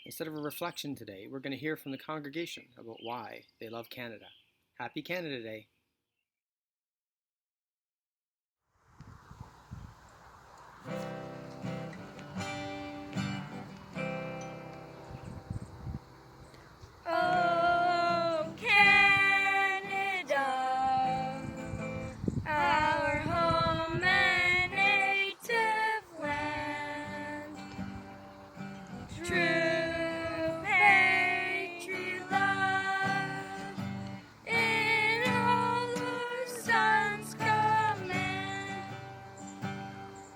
Instead of a reflection today, we're going to hear from the congregation about why they love Canada. Happy Canada Day! Oh, Canada, our home and native land. True patriot love in all our sons' command.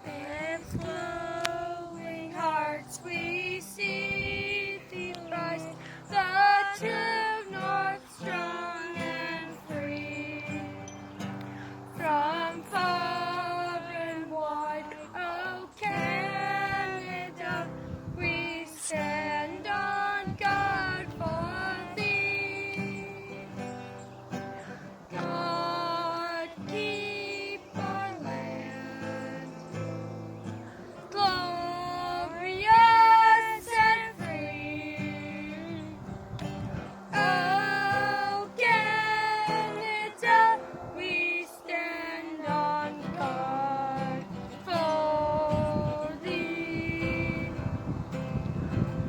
With glowing hearts we see thee rise, the true north strong and free. From far and wide, oh Canada, we stand on guard for thee. God keep our land glorious and free. Oh, Canada, we stand on guard for thee.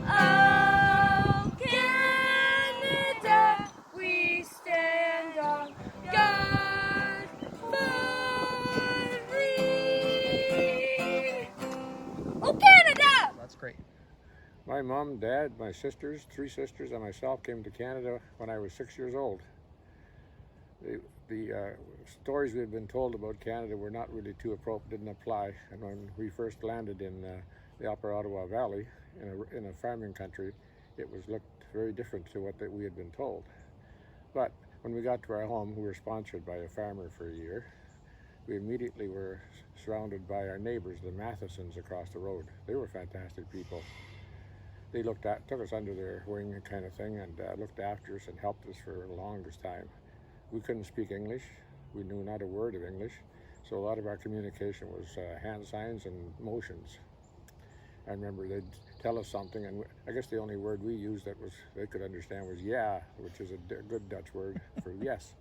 Oh, Canada, we stand on guard for thee. Oh, Canada! That's great. My mom, dad, my sisters, 3 sisters, and myself came to Canada when I was 6 years old. The stories we had been told about Canada were not really too appropriate, didn't apply. And when we first landed in the Upper Ottawa Valley, in a farming country, it was looked very different to what we had been told. But when we got to our home, we were sponsored by a farmer for a year. We immediately were surrounded by our neighbors, the Mathesons, across the road. They were fantastic people. They took us under their wing kind of thing, and looked after us and helped us for the longest time. We couldn't speak English. We knew not a word of English. So a lot of our communication was hand signs and motions. I remember they'd tell us something, and I guess the only word we used that they could understand was yeah, which is a good Dutch word for yes.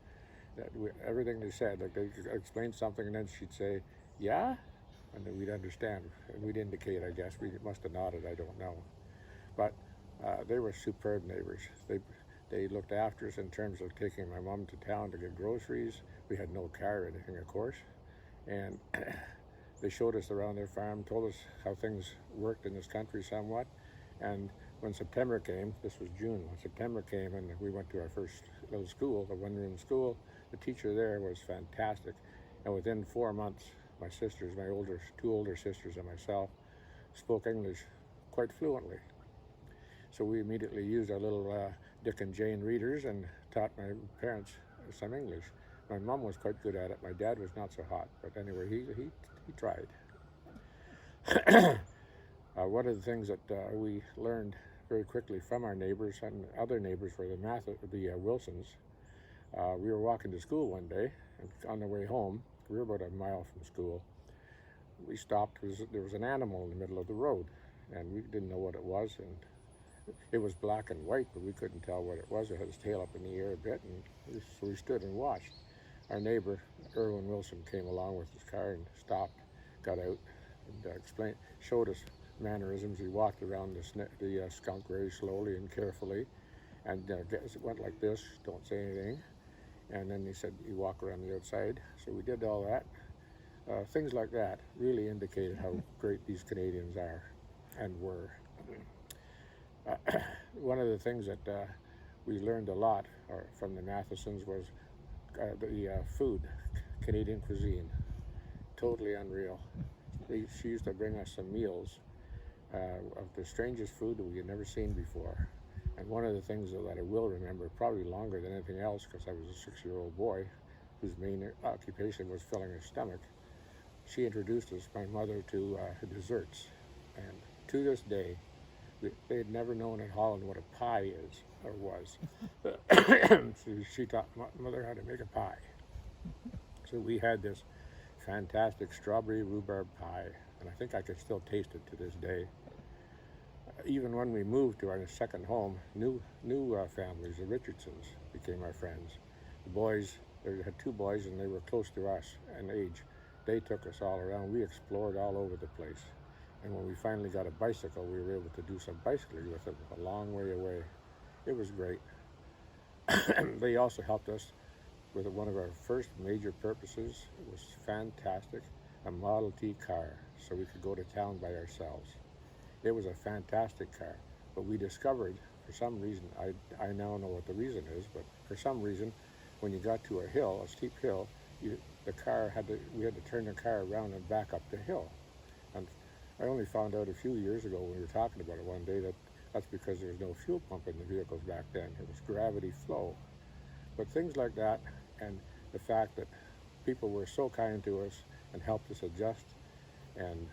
Everything they said, like they could explain something, and then she'd say, yeah? And then we'd understand. And we'd indicate, I guess. We must have nodded, I don't know. But they were superb neighbors. They looked after us in terms of taking my mom to town to get groceries. We had no car or anything, of course. And they showed us around their farm, told us how things worked in this country somewhat. And when September came, this was June, when September came and we went to our first little school, the one-room school, the teacher there was fantastic. And within 4 months, my sisters, two older sisters and myself, spoke English quite fluently. So we immediately used our little Dick and Jane readers and taught my parents some English. My mom was quite good at it. My dad was not so hot, but anyway, he tried. One of the things that we learned very quickly from our neighbors and other neighbors were the Wilsons. We were walking to school one day, and on the way home, we were about a mile from school. We stopped. There was an animal in the middle of the road, and we didn't know what it was. And it was black and white, but we couldn't tell what it was. It had its tail up in the air a bit, and so we stood and watched. Our neighbor, Irwin Wilson, came along with his car and stopped, got out, and showed us mannerisms. He walked around the skunk very slowly and carefully, and went like this, don't say anything. And then he said, you walk around the outside. So we did all that. Things like that really indicated how great these Canadians are and were. One of the things that we learned a lot from the Mathesons was the food, Canadian cuisine. Totally unreal. She used to bring us some meals of the strangest food that we had never seen before. And one of the things that I will remember, probably longer than anything else, because I was a 6-year-old boy whose main occupation was filling his stomach, she introduced us, my mother, to desserts. And to this day, they had never known in Holland what a pie is or was. So she taught mother how to make a pie. So we had this fantastic strawberry rhubarb pie, and I think I can still taste it to this day. even when we moved to our second home, new families, the Richardsons, became our friends. The boys, they had two boys, and they were close to us in age. They took us all around. We explored all over the place. And when we finally got a bicycle, we were able to do some bicycling with it a long way away. It was great. They also helped us with one of our first major purposes. It was fantastic, a Model T car, so we could go to town by ourselves. It was a fantastic car, but we discovered, for some reason, I now know what the reason is, but for some reason, when you got to a hill, a steep hill, we had to turn the car around and back up the hill. And I only found out a few years ago when we were talking about it one day that that's because there was no fuel pump in the vehicles back then. It was gravity flow. But things like that, and the fact that people were so kind to us and helped us adjust and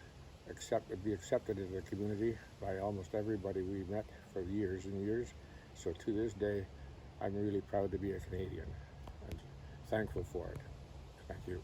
be accepted in the community by almost everybody we met for years and years. So to this day, I'm really proud to be a Canadian and thankful for it. Thank you.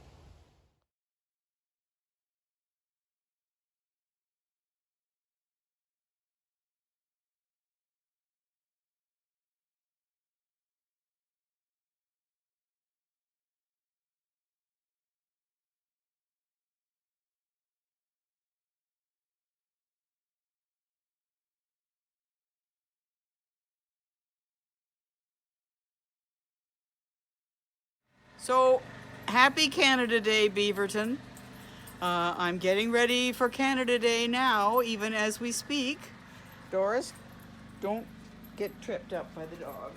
So, happy Canada Day, Beaverton. I'm getting ready for Canada Day now, even as we speak. Doris, don't get tripped up by the dog.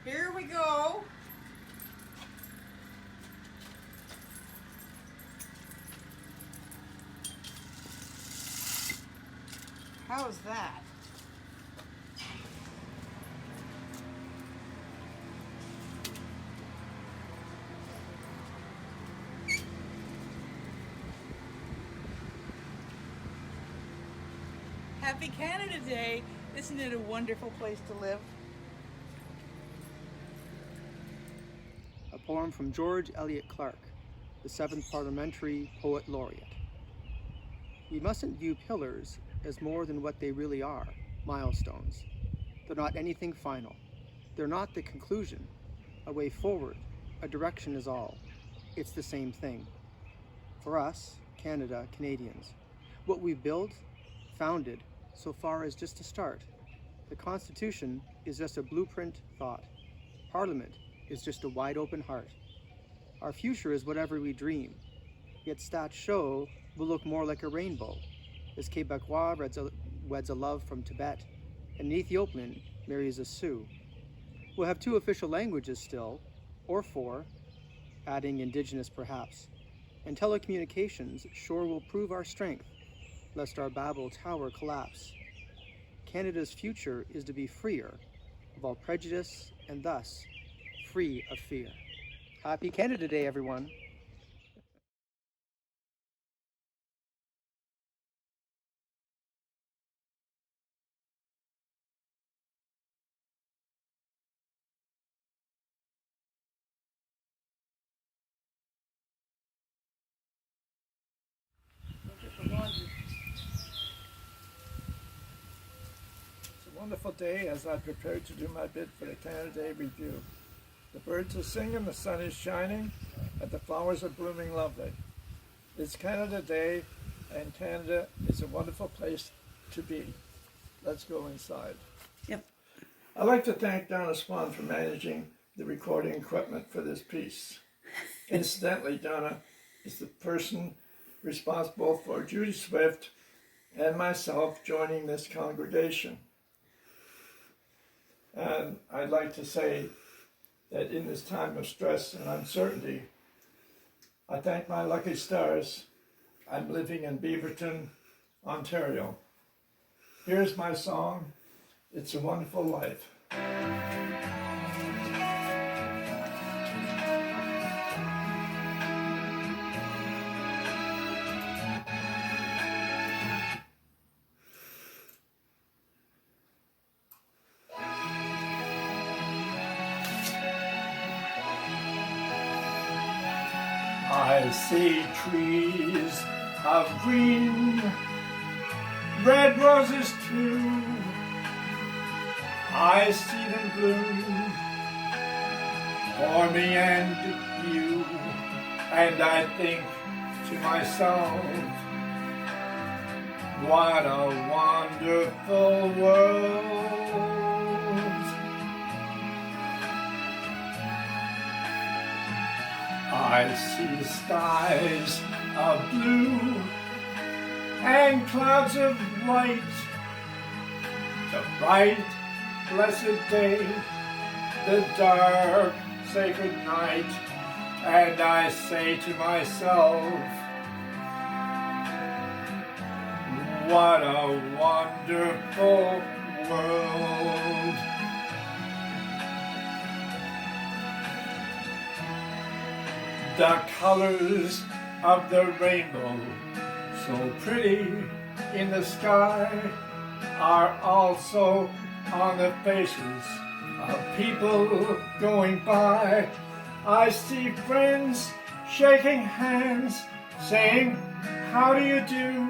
Here we go. How's that? Happy Canada Day! Isn't it a wonderful place to live? A poem from George Eliot Clark, the 7th Parliamentary Poet Laureate. We mustn't view pillars as more than what they really are, milestones. They're not anything final. They're not the conclusion. A way forward, a direction is all. It's the same thing. For us, Canada, Canadians, what we built, founded, so far as just a start. The Constitution is just a blueprint thought. Parliament is just a wide open heart. Our future is whatever we dream. Yet stats show we'll look more like a rainbow as Quebecois weds a love from Tibet and an Ethiopian marries a Sioux. We'll have 2 official languages still, or 4, adding Indigenous perhaps. And telecommunications sure will prove our strength, lest our Babel Tower collapse. Canada's future is to be freer of all prejudice and thus free of fear. Happy Canada Day, everyone. It's a wonderful day as I prepare to do my bit for the Canada Day Review. The birds are singing, the sun is shining, and the flowers are blooming lovely. It's Canada Day, and Canada is a wonderful place to be. Let's go inside. Yep. I'd like to thank Donna Swan for managing the recording equipment for this piece. Incidentally, Donna is the person responsible for Judy Swift and myself joining this congregation. And I'd like to say that in this time of stress and uncertainty, I thank my lucky stars. I'm living in Beaverton, Ontario. Here's my song, It's a Wonderful Life. I I see trees of green, red roses too. I see them bloom for me and you, and I think to myself, what a wonderful world. I see skies of blue and clouds of white, the bright, blessed day, the dark, sacred night, and I say to myself, what a wonderful world. The colors of the rainbow, so pretty in the sky, are also on the faces of people going by. I see friends shaking hands, saying, how do you do?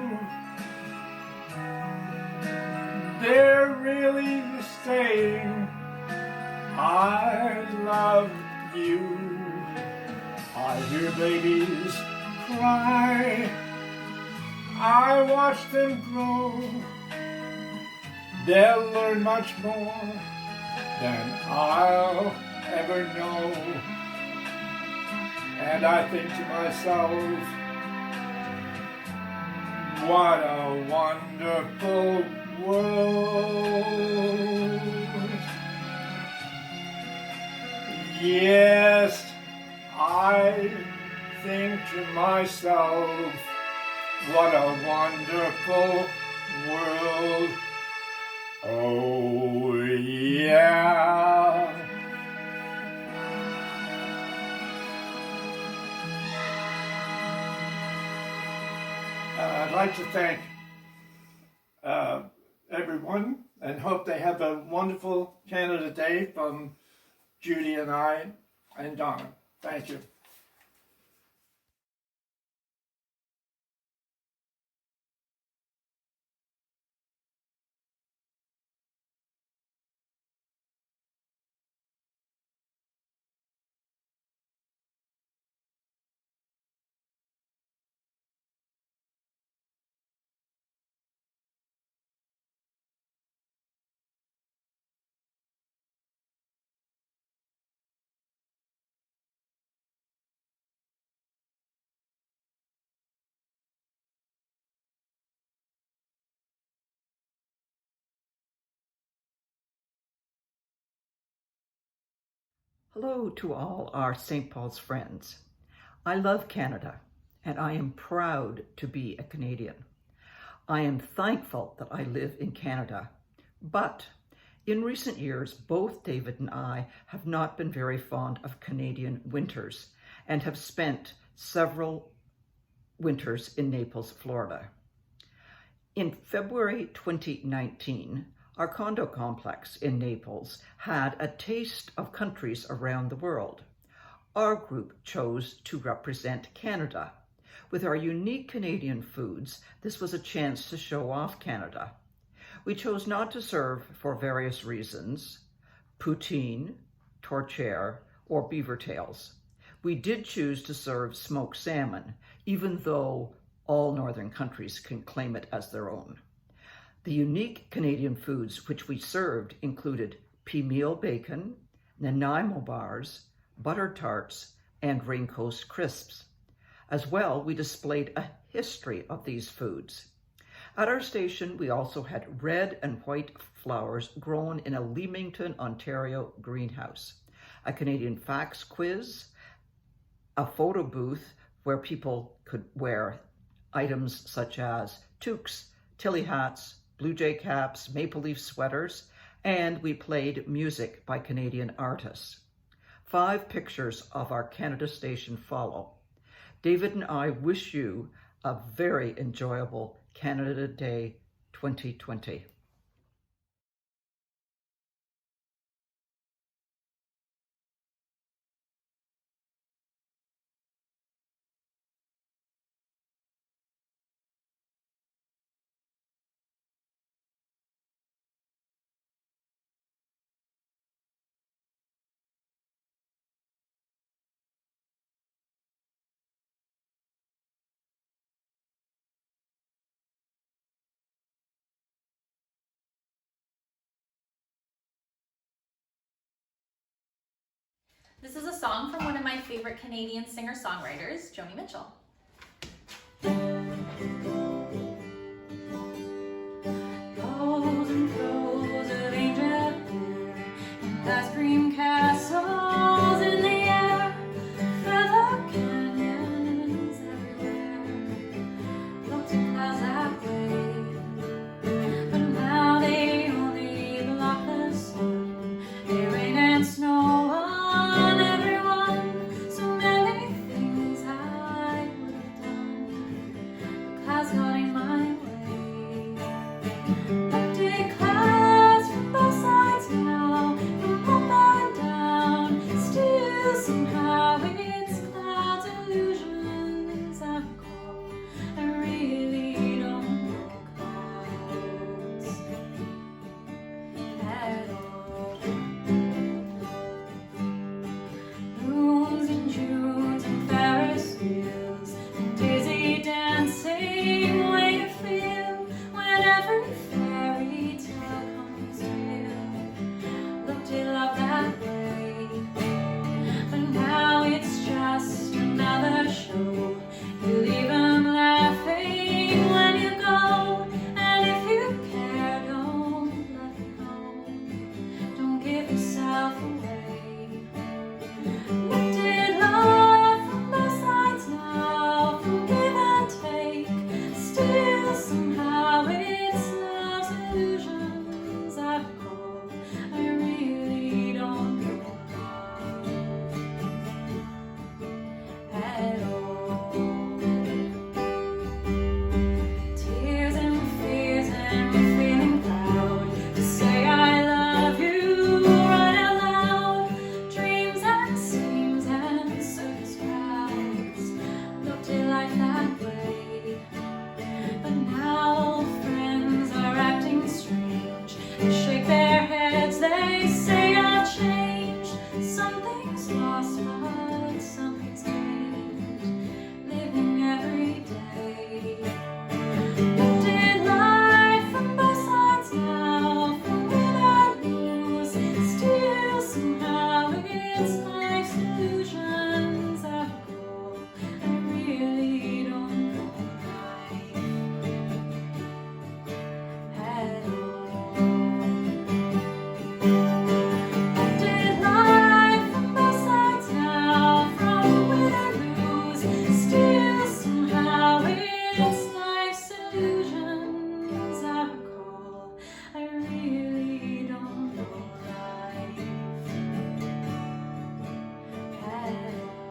They're really saying, I love you. I hear babies cry, I watch them grow. They'll learn much more than I'll ever know. And I think to myself, what a wonderful world. Yes, I think to myself, what a wonderful world. Oh, yeah. I'd like to thank everyone and hope they have a wonderful Canada Day from Judy and I and Donna. Thank you. Hello to all our St. Paul's friends. I love Canada, and I am proud to be a Canadian. I am thankful that I live in Canada, but in recent years, both David and I have not been very fond of Canadian winters and have spent several winters in Naples, Florida. In February 2019, our condo complex in Naples had a taste of countries around the world. Our group chose to represent Canada. With our unique Canadian foods, this was a chance to show off Canada. We chose not to serve, for various reasons, poutine, torchère, or beaver tails. We did choose to serve smoked salmon, even though all northern countries can claim it as their own. The unique Canadian foods which we served included pea meal bacon, Nanaimo bars, butter tarts, and Rain Coast crisps. As well, we displayed a history of these foods. At our station, we also had red and white flowers grown in a Leamington, Ontario greenhouse, a Canadian facts quiz, a photo booth where people could wear items such as toques, tilly hats, Blue Jay caps, maple leaf sweaters, and we played music by Canadian artists. 5 pictures of our Canada station follow. David and I wish you a very enjoyable Canada Day 2020. This is a song from one of my favorite Canadian singer-songwriters, Joni Mitchell. Golden throes of angel hair, ice cream castles in the air, feather canyons everywhere, looked at clouds that way, but now they only block the sun. They rain and snow on everyone. So many things I would have done, the clouds got in my way. Looked at clouds from both sides now, from up and down. Still somehow it's clouds, illusions I recall. I really don't know clouds at all. Moons and Junes and Ferris wheels and dizzy dancing way to feel when every fairy tale comes real. Looked at love that way, but now it's just another show. You leave them laughing when you go, and if you care, don't let it go. Don't give yourself away. Looked at love from both sides now, from give and take. Still somehow it's love's illusions I recall. I really don't know at all. Tears and fears and we're feeling proud to say I love you right out loud. Dreams and schemes and circus crowds looked at life that way, but now old friends are acting strange. They shake their heads, they say I've changed. Something's lost, but something's gained. Living every day. Looked at life from both sides now, from win and lose. Still somehow it's life's illusions I recall. I really don't know life at all. Looked at life from both sides now, from win and lose. Still somehow it's life's illusions I recall. I really don't know life at all.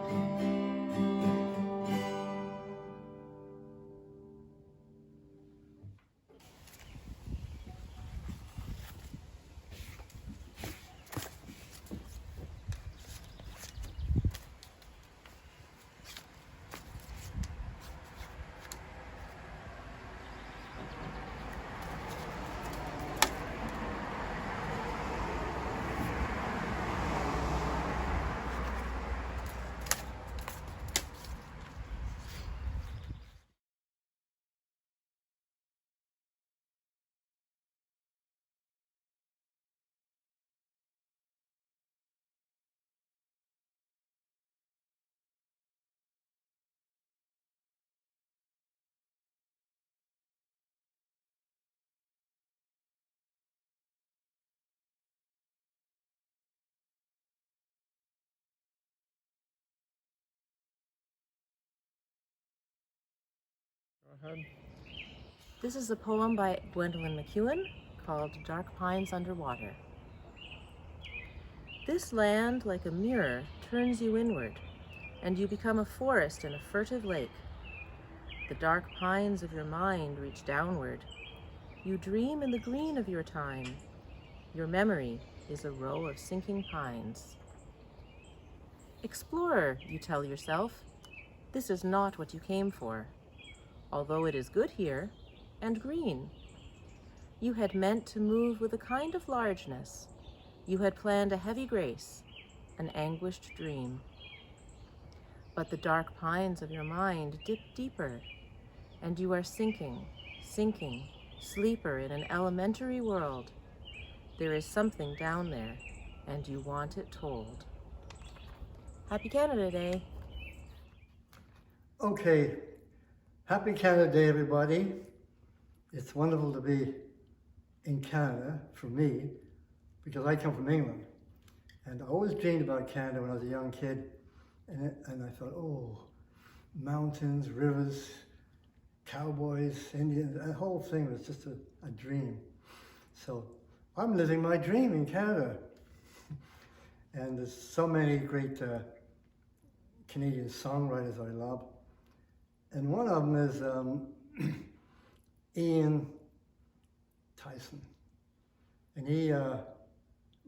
This is a poem by Gwendolyn McEwen called Dark Pines Underwater. This land, like a mirror, turns you inward, and you become a forest in a furtive lake. The dark pines of your mind reach downward. You dream in the green of your time. Your memory is a row of sinking pines. Explorer, you tell yourself, this is not what you came for. Although it is good here, and green. You had meant to move with a kind of largeness. You had planned a heavy grace, an anguished dream. But the dark pines of your mind dip deeper, and you are sinking, sleeper in an elementary world. There is something down there, and you want it told. Happy Canada Day. Okay, happy Canada Day, everybody. It's wonderful to be in Canada for me because I come from England. And I always dreamed about Canada when I was a young kid. And I thought, oh, mountains, rivers, cowboys, Indians, that whole thing was just a dream. So I'm living my dream in Canada. And there's so many great Canadian songwriters I love. And one of them is Ian Tyson. And he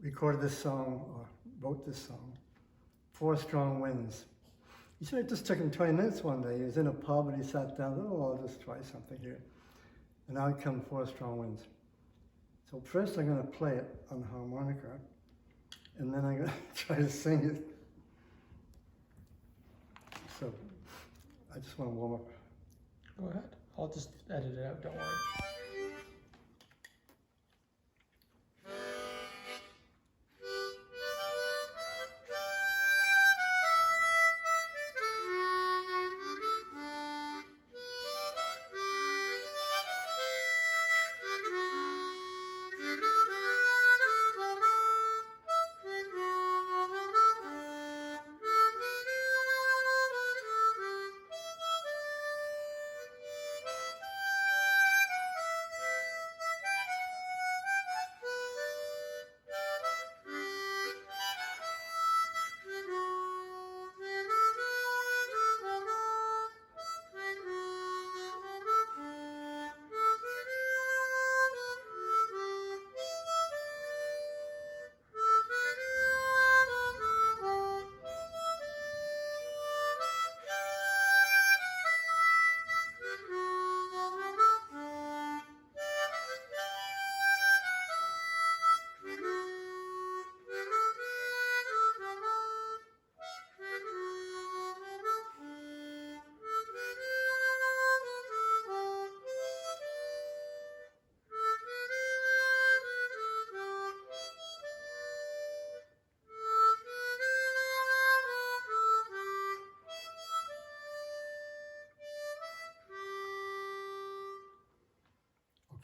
recorded this song, or wrote this song, Four Strong Winds. He said it just took him 20 minutes one day. He was in a pub and he sat down, oh, I'll just try something here. And out come Four Strong Winds. So first I'm going to play it on the harmonica, and then I'm going to try to sing it. So I just want to warm up. Go ahead. I'll just edit it out, don't worry.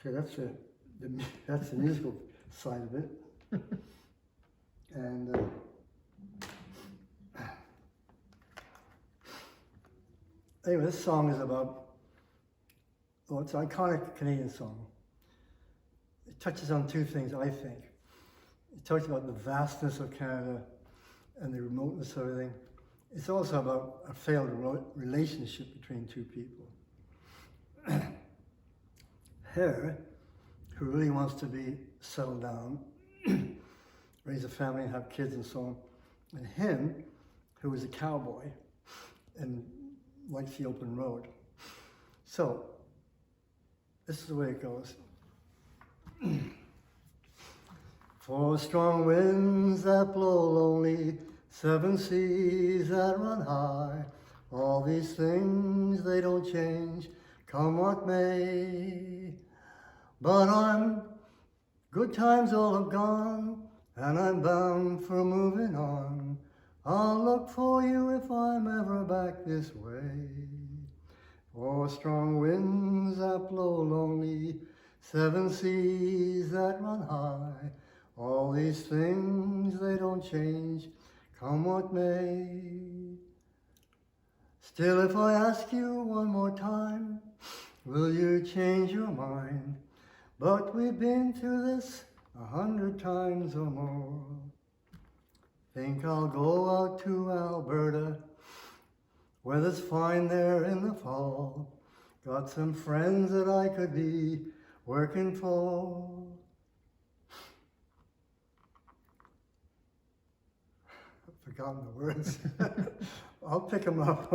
Okay, that's the musical side of it. And anyway, this song is about, well, it's an iconic Canadian song. It touches on two things, I think. It talks about the vastness of Canada and the remoteness of everything. It's also about a failed relationship between two people. Her, who really wants to be settled down, raise a family and have kids and so on, and him, who is a cowboy and likes the open road. So, this is the way it goes. Four strong winds that blow lonely, seven seas that run high, all these things, they don't change, come what may. But good times all have gone, and I'm bound for moving on. I'll look for you if I'm ever back this way. Four strong winds that blow lonely, seven seas that run high, all these things, they don't change, come what may. Still, if I ask you one more time, will you change your mind? But we've been through this 100 times or more. Think I'll go out to Alberta, weather's fine there in the fall. Got some friends that I could be working for. I've forgotten the words. I'll pick them up.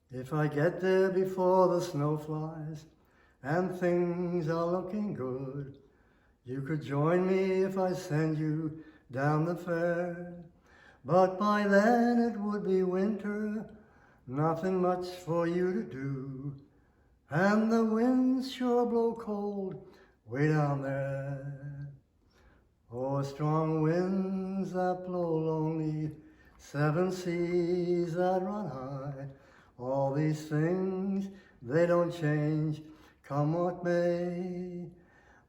If I get there before the snow flies and things are looking good, you could join me if I send you down the fair. But by then it would be winter, nothing much for you to do, and the winds sure blow cold way down there. Oh, strong winds that blow lonely, 7 seas that run high, all these things, they don't change, come what may.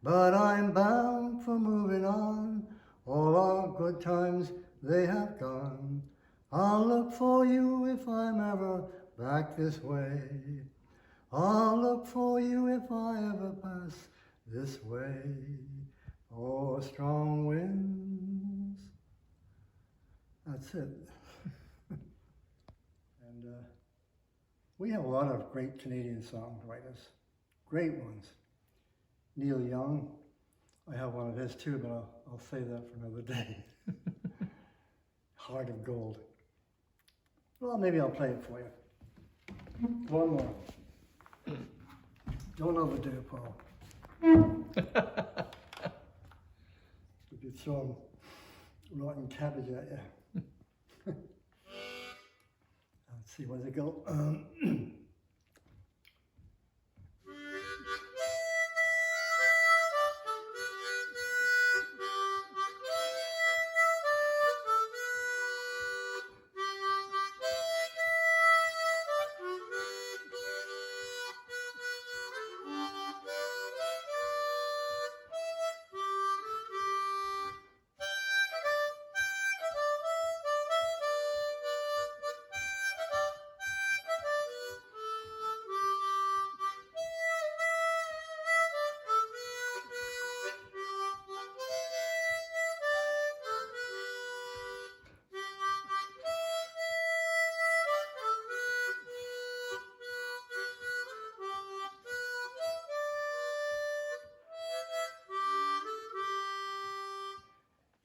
But I'm bound for moving on, all our good times, they have gone. I'll look for you if I'm ever back this way. I'll look for you if I ever pass this way. Oh, strong winds. That's it. And we have a lot of great Canadian songwriters, great ones. Neil Young, I have one of his too, but I'll save that for another day. Heart of Gold. Well, maybe I'll play it for you. One more. Don't overdo it, Paul. If you throw rotten cabbage at you. Let's see, where does it go?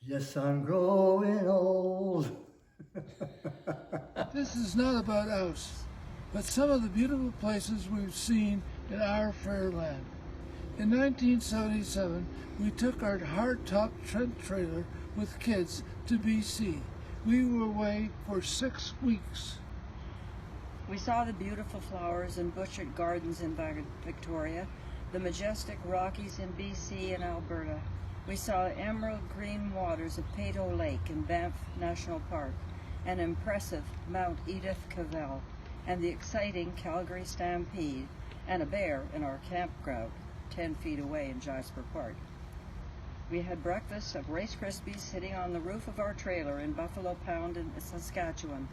Yes, I'm growing old. This is not about us, but some of the beautiful places we've seen in our fair land. In 1977, we took our hardtop Trent trailer with kids to BC. We were away for 6 weeks. We saw the beautiful flowers in Butchert Gardens in Victoria, the majestic Rockies in BC and Alberta. We saw emerald green waters of Peyto Lake in Banff National Park, an impressive Mount Edith Cavell, and the exciting Calgary Stampede, and a bear in our campground 10 feet away in Jasper Park. We had breakfast of Rice Krispies sitting on the roof of our trailer in Buffalo Pound in Saskatchewan.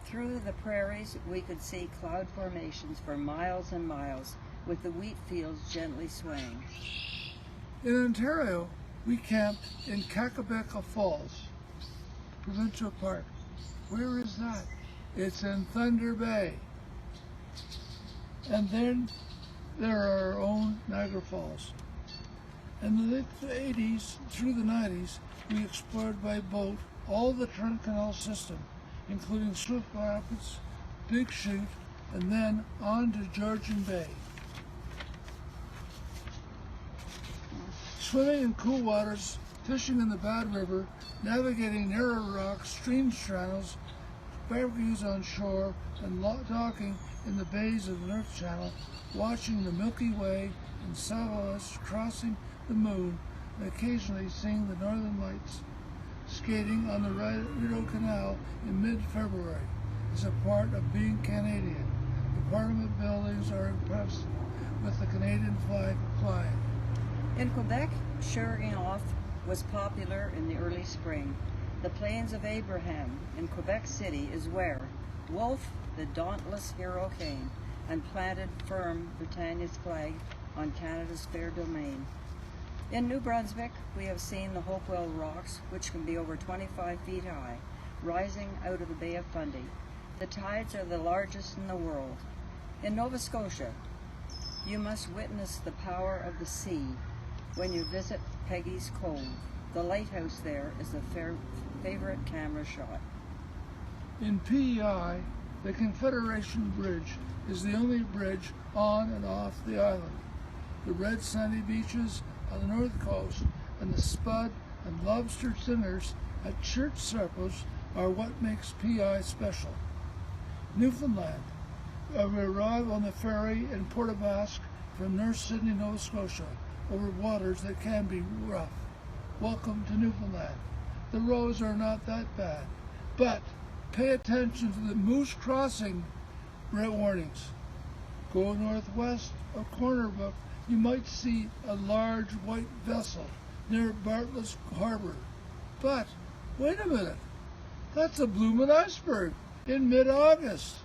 Through the prairies, we could see cloud formations for miles and miles, with the wheat fields gently swaying. In Ontario, we camped in Kakabeka Falls Provincial Park. Where is that? It's in Thunder Bay. And then there are our own Niagara Falls. In the late 80s through the 90s, we explored by boat all the Trent Canal system, including Swift Rapids, Big Chute, and then on to Georgian Bay. Swimming in cool waters, fishing in the Bad River, navigating narrow rocks, stream channels, barbecues on shore, and docking in the bays of the North Channel, watching the Milky Way and satellites crossing the moon, and occasionally seeing the Northern Lights. Skating on the Rideau Canal in mid-February is a part of being Canadian. The Parliament buildings are impressed with the Canadian flag flying. In Quebec, sugaring off was popular in the early spring. The Plains of Abraham in Quebec City is where Wolfe, the dauntless hero, came and planted firm Britannia's flag on Canada's fair domain. In New Brunswick, we have seen the Hopewell Rocks, which can be over 25 feet high, rising out of the Bay of Fundy. The tides are the largest in the world. In Nova Scotia, you must witness the power of the sea when you visit Peggy's Cove. The lighthouse there is a favorite camera shot. In PEI, the Confederation Bridge is the only bridge on and off the island. The red sandy beaches on the north coast and the spud and lobster dinners at church circles are what makes PEI special. Newfoundland. We arrive on the ferry in Port aux Basques from North Sydney, Nova Scotia, over waters that can be rough. welcome to Newfoundland. The roads are not that bad, but pay attention to the Moose Crossing warnings. Go northwest of Corner Brook, you might see a large white vessel near Bartlett's Harbor. But, wait a minute, that's a bloomin' iceberg in mid-August.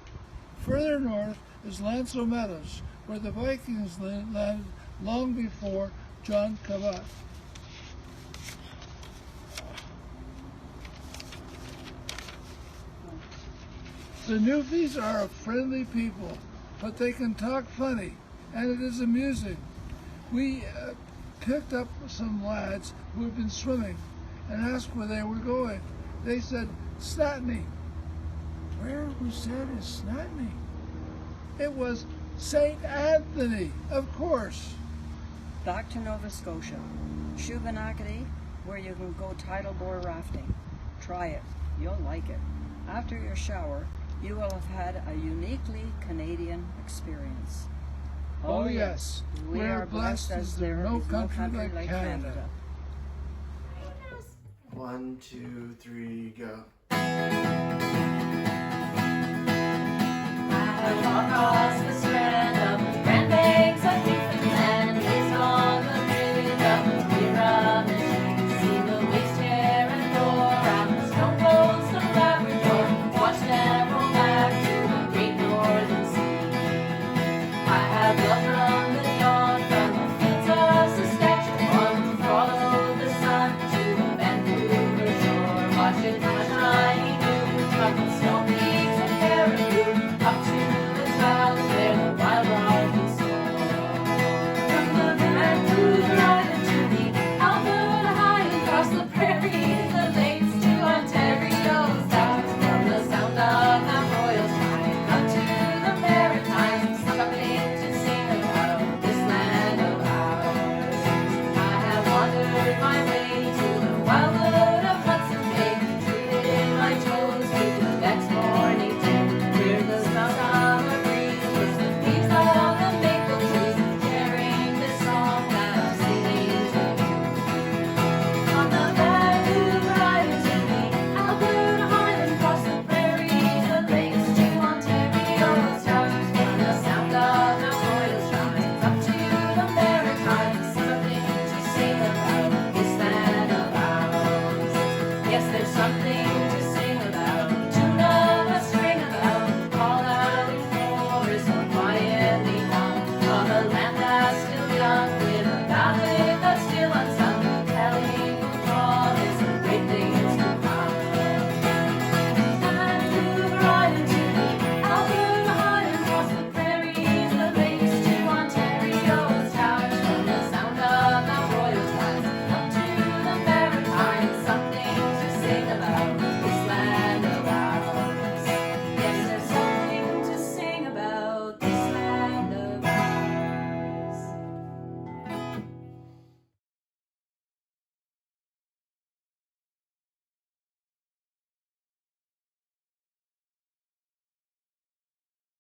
Further north is Lanso Meadows, where the Vikings landed long before John Cabot. The Newfies are a friendly people, but they can talk funny, and it is amusing. We picked up some lads who had been swimming and asked where they were going. They said, Snatney. Where, we said, is Snatney? It was St. Anthony, of course. Back to Nova Scotia. Shubenacadie, where you can go tidal bore rafting. Try it. You'll like it. After your shower, you will have had a uniquely Canadian experience. Oh yes, we are blessed as there is no country like Canada. 1, 2, 3, go. I have walked across the strand of the Grand Banks of Newfoundland, gazed on the bridge of the Miramichi, seen the waves tear and roar out the stone coast of Labrador, watched them roll back to the great northern sea. I have loved from the dawn, from the fields of Saskatchewan, followed the sun to the Vancouver shore, watched it shine new from the snow